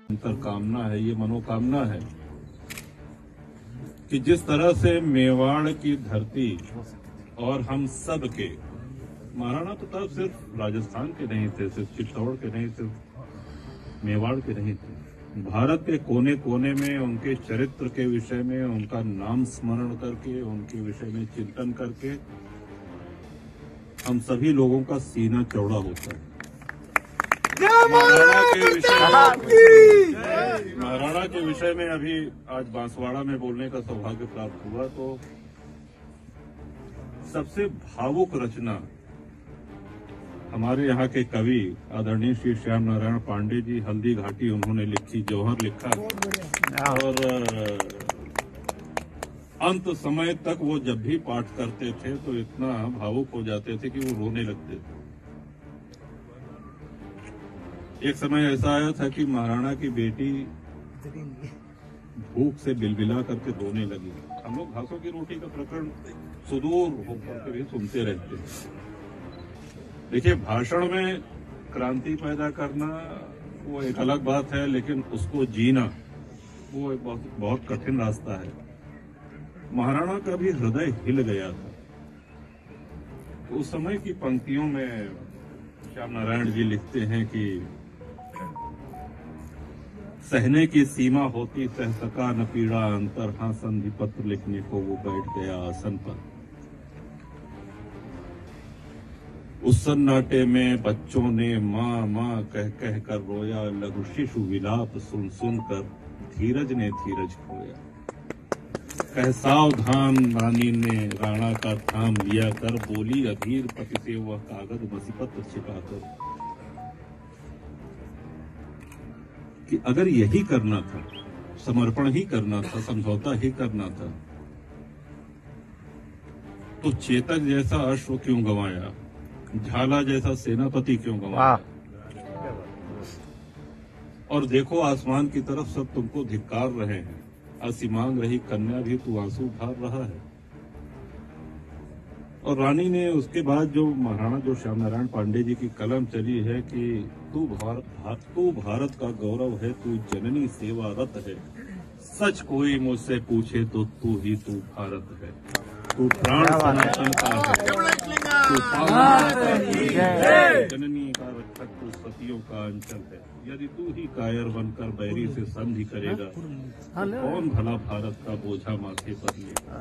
कामना है, ये मनोकामना है कि जिस तरह से मेवाड़ की धरती और हम सब के, महाराणा प्रताप सिर्फ राजस्थान के नहीं थे, सिर्फ चित्तौड़ के नहीं, सिर्फ मेवाड़ के नहीं थे, भारत के कोने कोने में उनके चरित्र के विषय में, उनका नाम स्मरण करके, उनके विषय में चिंतन करके हम सभी लोगों का सीना चौड़ा होता है। महाराणा के विषय में अभी आज बांसवाड़ा में बोलने का सौभाग्य प्राप्त हुआ, तो सबसे भावुक रचना हमारे यहाँ के कवि आदरणीय श्री श्याम नारायण पांडे जी, हल्दी घाटी उन्होंने लिखी, जौहर लिखा, और अंत समय तक वो जब भी पाठ करते थे तो इतना भावुक हो जाते थे कि वो रोने लगते थे। एक समय ऐसा आया था कि महाराणा की बेटी भूख से बिलबिला करके रोने लगी। हम लोग घासों की रोटी का प्रकरण सुदूर होकर के भी सुनते रहते हैं। देखिए, भाषण में क्रांति पैदा करना वो एक अलग बात है, लेकिन उसको जीना वो एक बहुत कठिन रास्ता है। महाराणा का भी हृदय हिल गया था। उस समय की पंक्तियों में श्याम नारायण जी लिखते हैं कि सहने की सीमा होती सह सका न पीड़ा अंतर, हाँ संधि पत्र लिखने को वो बैठ गया आसन पर। उस सन्नाटे में बच्चों ने माँ माँ कह कह कर रोया, लघु शिशु विलाप सुन सुन कर धीरज ने धीरज खोया। कह सावधान रानी ने राणा का थाम लिया कर, बोली अधीर पति से वह कागज मसीपत्र छिपाकर कि अगर यही करना था, समर्पण ही करना था, समझौता ही करना था, तो चेतक जैसा अश्व क्यों गंवाया, झाला जैसा सेनापति क्यों गंवाया। और देखो आसमान की तरफ सब तुमको धिक्कार रहे हैं, असीमांग रही कन्या भी तू आंसू ढार रहा है। और रानी ने उसके बाद जो महाराणा जो श्याम नारायण पांडे जी की कलम चली है कि तू भारत का गौरव है, तू जननी सेवारत है, सच कोई मुझसे पूछे तो तू ही तू भारत है, तू प्राण सनातन का है, तू जननी का रक्षक, तू सतियों का अंचल है। यदि तू ही कायर बनकर बैरी से संधि करेगा, तो कौन भला भारत का बोझा माथे पर लेगा।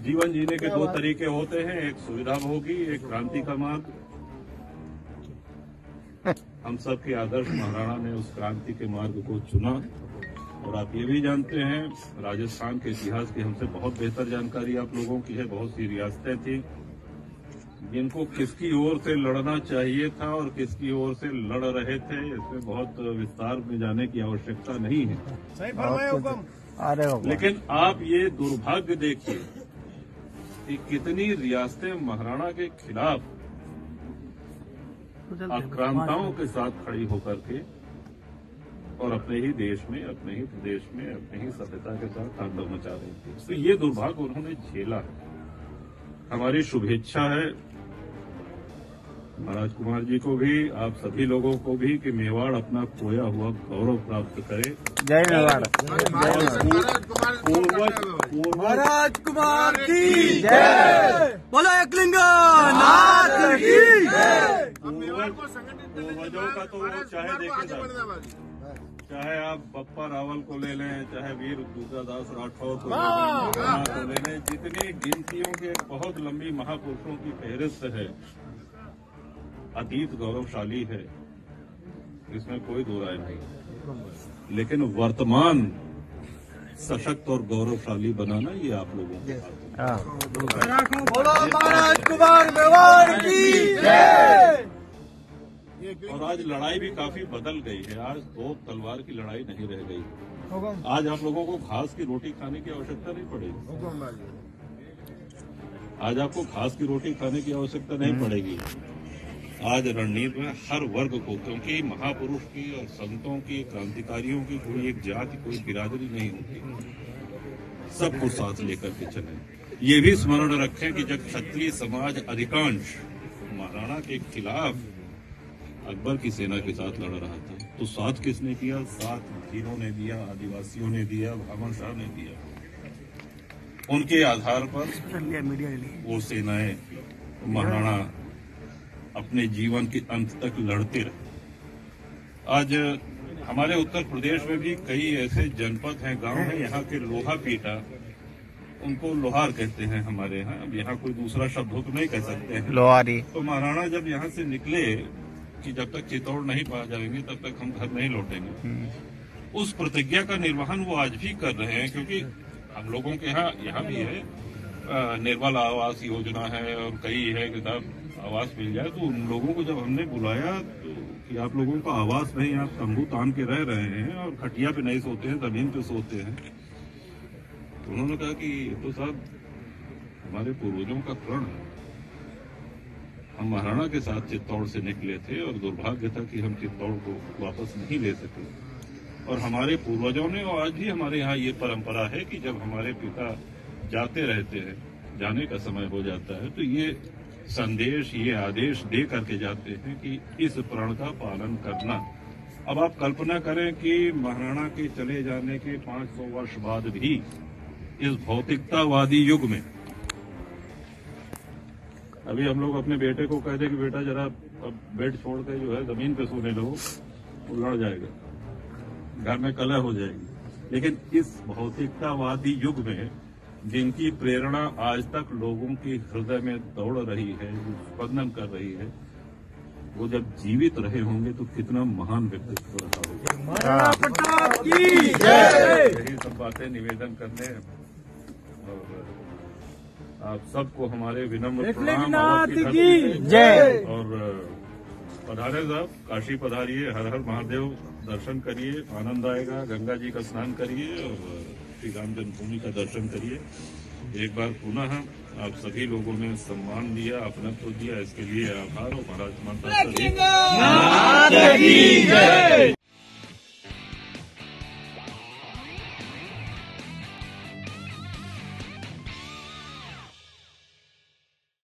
जीवन जीने के दो तरीके होते हैं, एक सुविधा भोगी, एक क्रांति का मार्ग। हम सब के आदर्श महाराणा ने उस क्रांति के मार्ग को चुना। और आप ये भी जानते हैं, राजस्थान के इतिहास की हमसे बहुत बेहतर जानकारी आप लोगों की है। बहुत सी रियासतें थी जिनको किसकी ओर से लड़ना चाहिए था और किसकी ओर से लड़ रहे थे, इसमें बहुत विस्तार में जाने की आवश्यकता नहीं है। सही फरमाया हुक्म। लेकिन आप ये दुर्भाग्य देखिए कि कितनी रियासतें महाराणा के खिलाफ आक्रांताओं के साथ खड़ी होकर के और अपने ही देश में, अपने ही प्रदेश में, अपने ही सभ्यता के साथ तांडव मचा रही थी। तो ये दुर्भाग्य उन्होंने झेला है। हमारी शुभेच्छा है महाराज कुमार जी को भी, आप सभी लोगों को भी, कि मेवाड़ अपना खोया हुआ गौरव प्राप्त करे। जय मेवाड़। महाराज कुमार की जय। बोलो एकलिंगा नाथ की जय। पूर्वजों का तो चाहे देखिए, चाहे आप बप्पा रावल को ले लें, चाहे वीर दुर्गादास राठौर को ले लें, जितनी गिनतियों के बहुत लंबी महापुरुषों की फहरिस्त है। अतीत गौरवशाली है, इसमें कोई दो राय नहीं, लेकिन वर्तमान सशक्त और गौरवशाली बनाना ये आप लोगों के हाथ में। बोलो महाराज कुमार मेवाड़ की जय। और आज लड़ाई भी काफी बदल गई है। आज तोप तलवार की लड़ाई नहीं रह गई। आज आप लोगों को घास की रोटी खाने की आवश्यकता नहीं पड़ेगी। आज आपको घास की रोटी खाने की आवश्यकता नहीं पड़ेगी। आज रणनीति में हर वर्ग को, क्योंकि महापुरुष की और संतों की, क्रांतिकारियों की कोई एक जाति, कोई बिरादरी नहीं होती, सबको साथ लेकर के चलें। ये भी स्मरण रखें कि जब क्षत्रिय समाज अधिकांश महाराणा के खिलाफ अकबर की सेना के साथ लड़ रहा था, तो साथ किसने दिया? साथ धीरों ने दिया, आदिवासियों ने दिया, ब्राह्मण शाह ने दिया। उनके आधार पर वो सेनाएं, महाराणा अपने जीवन के अंत तक लड़ते रहे। आज हमारे उत्तर प्रदेश में भी कई ऐसे जनपद हैं, गांव हैं, यहाँ के लोहा पीटा, उनको लोहार कहते हैं हमारे यहाँ। अब यहाँ कोई दूसरा शब्द हो तो नहीं कह सकते हैं, लोहारी। तो महाराणा जब यहाँ से निकले कि जब तक चित्तौड़ नहीं पा जाएंगे तब तक हम घर नहीं लौटेंगे, उस प्रतिज्ञा का निर्वहन वो आज भी कर रहे हैं। क्योंकि हम लोगों के यहाँ भी है निर्मल आवास योजना है और कई है कि साहब आवास मिल जाए। तो उन लोगों को जब हमने बुलाया तो कि आप लोगों का आवास नहीं, आप तंबू तान के रह रहे हैं और खटिया पे नहीं सोते हैं, जमीन पे सोते हैं, तो उन्होंने कहा कि तो साहब हमारे पूर्वजों का प्रण है, हम महाराणा के साथ चित्तौड़ से निकले थे और दुर्भाग्य था कि हम चित्तौड़ को वापस नहीं ले सके। और हमारे पूर्वजों ने, और आज भी हमारे यहाँ ये परंपरा है कि जब हमारे पिता जाते रहते हैं, जाने का समय हो जाता है, तो ये संदेश, ये आदेश दे करके जाते हैं कि इस प्रण का पालन करना। अब आप कल्पना करें कि महाराणा के चले जाने के 500 वर्ष बाद भी इस भौतिकतावादी युग में अभी हम लोग अपने बेटे को कह दें कि बेटा जरा अब बेड छोड़ के जो है जमीन पे सोने लगो, वो लड़ जाएगा, घर में कलह हो जाएगी। लेकिन इस भौतिकतावादी युग में जिनकी प्रेरणा आज तक लोगों के हृदय में दौड़ रही है, स्पंदन कर रही है, वो जब जीवित रहे होंगे तो कितना महान व्यक्तित्व रहा होगा। यही सब बातें निवेदन करने और आप सबको हमारे विनम्र प्रणाम जय। और पधारे साहब, काशी पधारिए, हर हर महादेव दर्शन करिए, आनंद आएगा। गंगा जी का स्नान करिए और श्री राम जन्मभूमि का दर्शन करिए। एक बार पुनः आप सभी लोगों ने सम्मान दिया, अपनत्व दिया, इसके लिए आभार। और महाराज माता